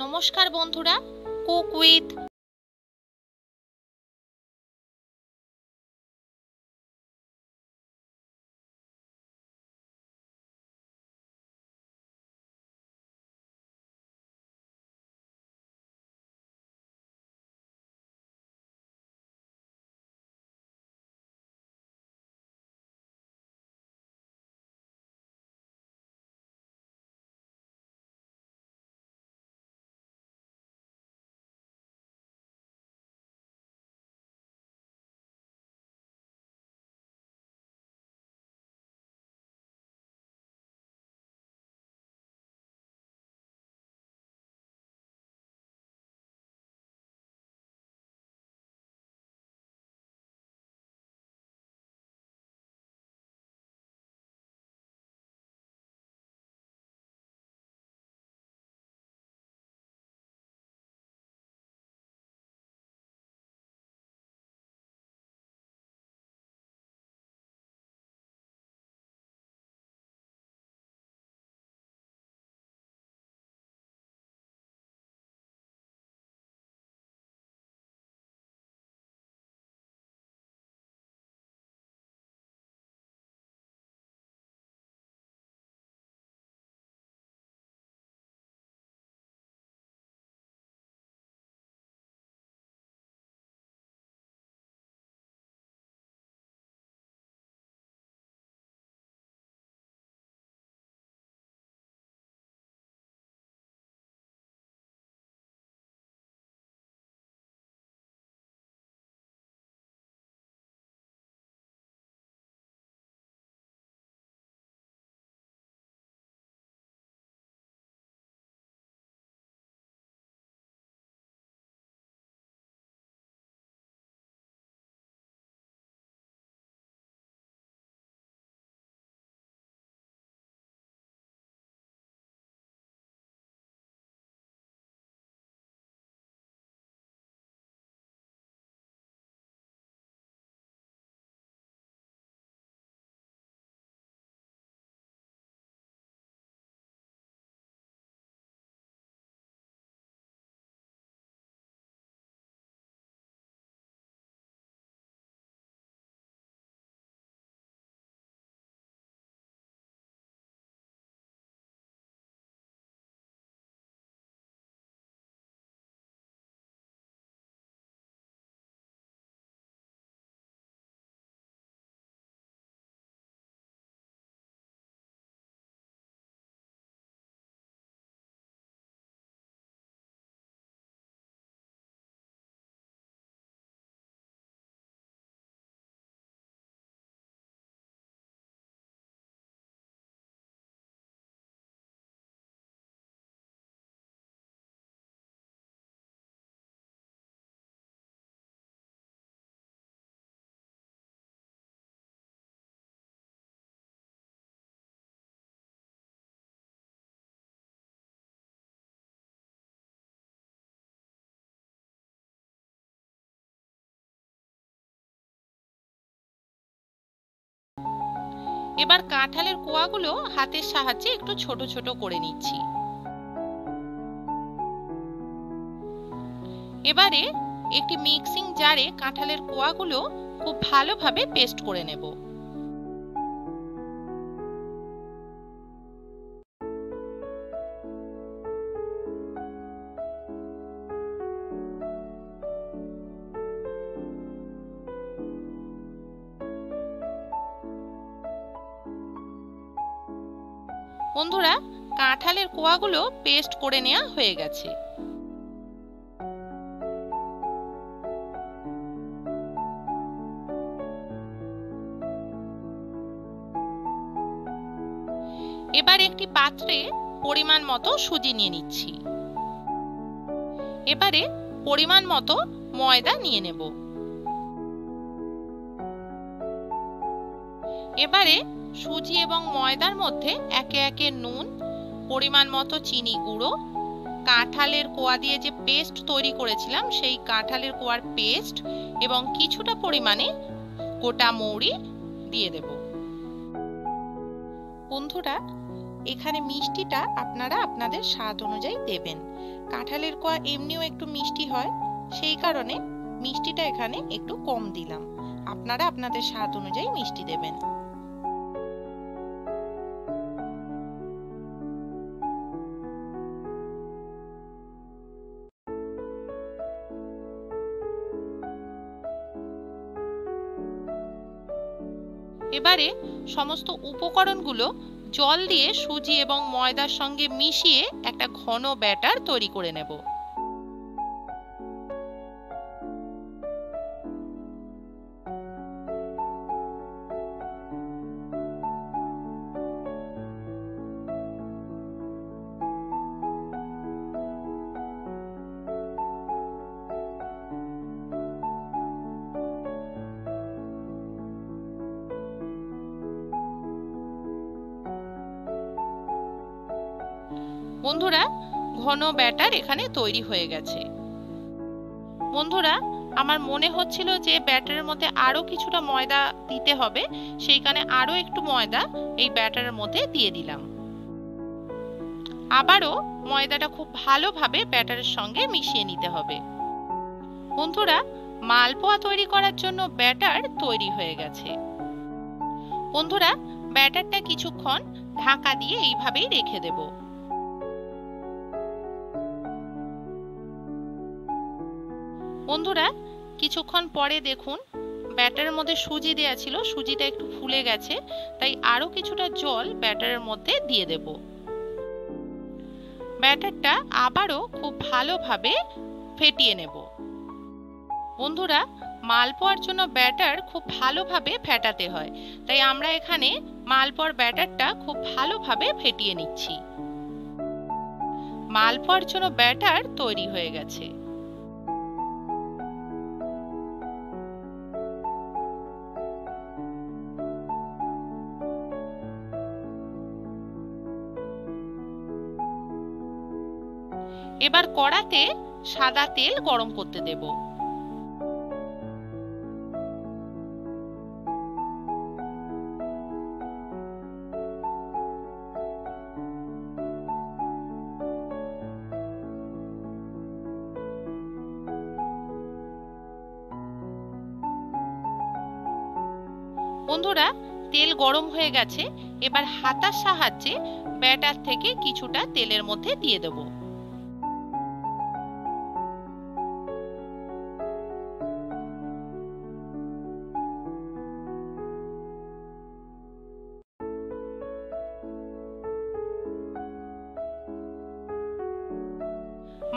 নমস্কার বন্ধুরা, cook with এবার কাঁঠালের কোয়াগুলো হাতের সাহায্যে একটু ছোট ছোট করে নিচ্ছি। এবারে একটি মিক্সিং জারে কাঁঠালের কোয়াগুলো খুব ভালোভাবে পেস্ট করে নেব। বন্ধুরা, কাঁঠালের কোয়াগুলো পেস্ট করে নেওয়া হয়ে গেছে। এবার একটি পাত্রে পরিমাণ মতো সুজি নিয়ে নিচ্ছি। এবারে পরিমাণ মতো ময়দা নিয়ে নেব। এবারে সুজি এবং ময়দার মধ্যে একে একে নুন, পরিমাণ মতো চিনি গুঁড়ো, কাঁঠালের কোয়া দিয়ে যে পেস্ট তৈরি করেছিলাম সেই কাঁঠালের কোয়ার পেস্ট এবং কিছুটা পরিমাণে গোটা মৌরি দিয়ে দেব। বন্ধুরা, এখানে মিষ্টিটা আপনারা আপনাদের স্বাদ অনুযায়ী দেবেন। কাঁঠালের কোয়া এমনিও একটু মিষ্টি হয়, সেই কারণে মিষ্টিটা এখানে একটু কম দিলাম। আপনারা আপনাদের স্বাদ অনুযায়ী মিষ্টি দেবেন। এবারে সমস্ত উপকরণগুলো জল দিয়ে সুজি এবং ময়দার সঙ্গে মিশিয়ে একটা ঘন ব্যাটার তৈরি করে নেব। বন্ধুরা, ঘন ব্যাটার এখানে তৈরি হয়ে গেছে। বন্ধুরা, আমার মনে হচ্ছিল যে ব্যাটারের মধ্যে আরো কিছুটা ময়দা দিতে হবে, সেইখানে আরো একটু ময়দা এই ব্যাটারের মধ্যে দিয়ে দিলাম। আবারও ময়দাটা খুব ভালোভাবে ব্যাটারের সঙ্গে মিশিয়ে নিতে হবে। বন্ধুরা, মালপোয়া তৈরি করার জন্য ব্যাটার তৈরি হয়ে গেছে। বন্ধুরা, ব্যাটারটা কিছুক্ষণ ঢাকা দিয়ে এইভাবেই রেখে দেব। বন্ধুরা, কিছুক্ষণ পরে দেখুন ব্যাটারের মধ্যে সুজি দেয়া ছিল, সুজিটা একটু ফুলে গেছে, তাই আরো কিছুটা জল ব্যাটারের মধ্যে দিয়ে দেব। ব্যাটারটা আবারও খুব ভালোভাবে ফেটিয়ে নেব। বন্ধুরা, মালপোয়ার জন্য ব্যাটার খুব ভালোভাবে ফেটাতে হয়, তাই আমরা এখানে মালপোয়ার ব্যাটারটা খুব ভালোভাবে ফেটিয়ে নিচ্ছি। মালপোয়ার জন্য ব্যাটার তৈরি হয়ে গেছে। এবার কড়াতে সাদা তেল গরম করতে দেব। বন্ধুরা, তেল গরম হয়ে গেছে, এবার হাতার সাহায্যে ব্যাটার থেকে কিছুটা তেলের মধ্যে দিয়ে দেব।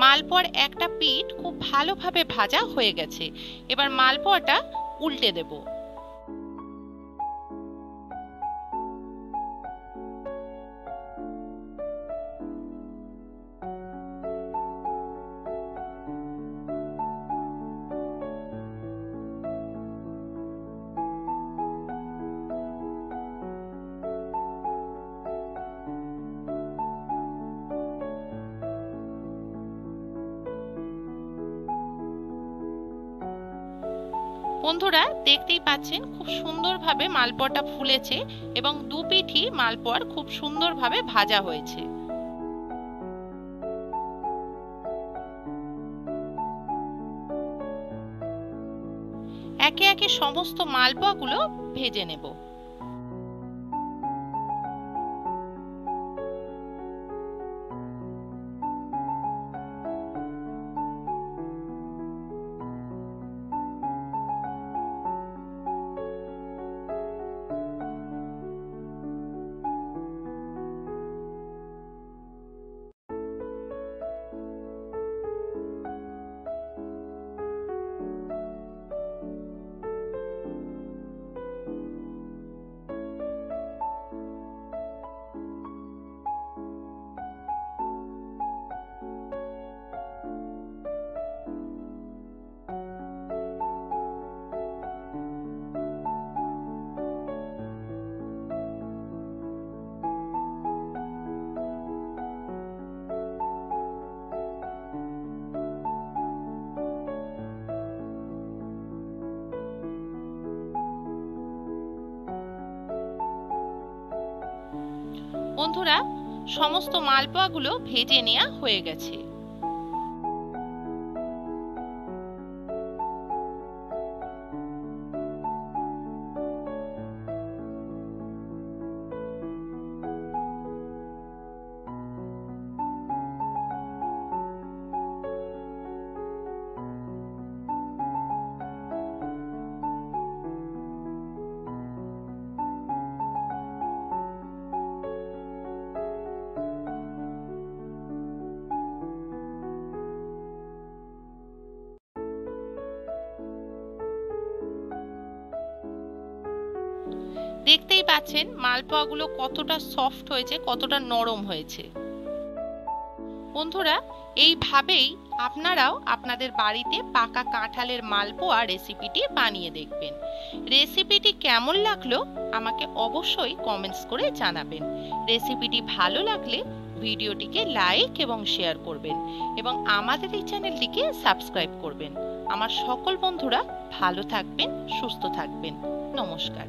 মালপোয়ার একটা পিঠ খুব ভালোভাবে ভাজা হয়ে গেছে, এবার মালপোয়াটা উল্টে দেব। বন্ধুরা, দেখতেই পাচ্ছেন খুব সুন্দরভাবে মালপোয়াটা ফুলেছে এবং দু পিঠই মালপোয়ার খুব সুন্দরভাবে ভাজা হয়েছে। একে একে সমস্ত মালপোয়াগুলো ভেজে নেব। বন্ধুরা, সমস্ত মালপোয়াগুলো ভেজে নেওয়া হয়ে গেছে। দেখতেই পাচ্ছেন মালপোয়াগুলো কতটা সফট হয়েছে, কতটা নরম হয়েছে। বন্ধুরা, এইভাবেই আপনারাও আপনাদের বাড়িতে পাকা কাঁঠালের মালপোয়া রেসিপিটি বানিয়ে দেখবেন। রেসিপিটি কেমন লাগলো আমাকে অবশ্যই কমেন্টস করে জানাবেন। রেসিপিটি ভালো লাগলে ভিডিওটিকে লাইক এবং শেয়ার করবেন এবং আমাদের এই চ্যানেলটিকে সাবস্ক্রাইব করবেন। আমার সকল বন্ধুরা ভালো থাকবেন, সুস্থ থাকবেন। নমস্কার।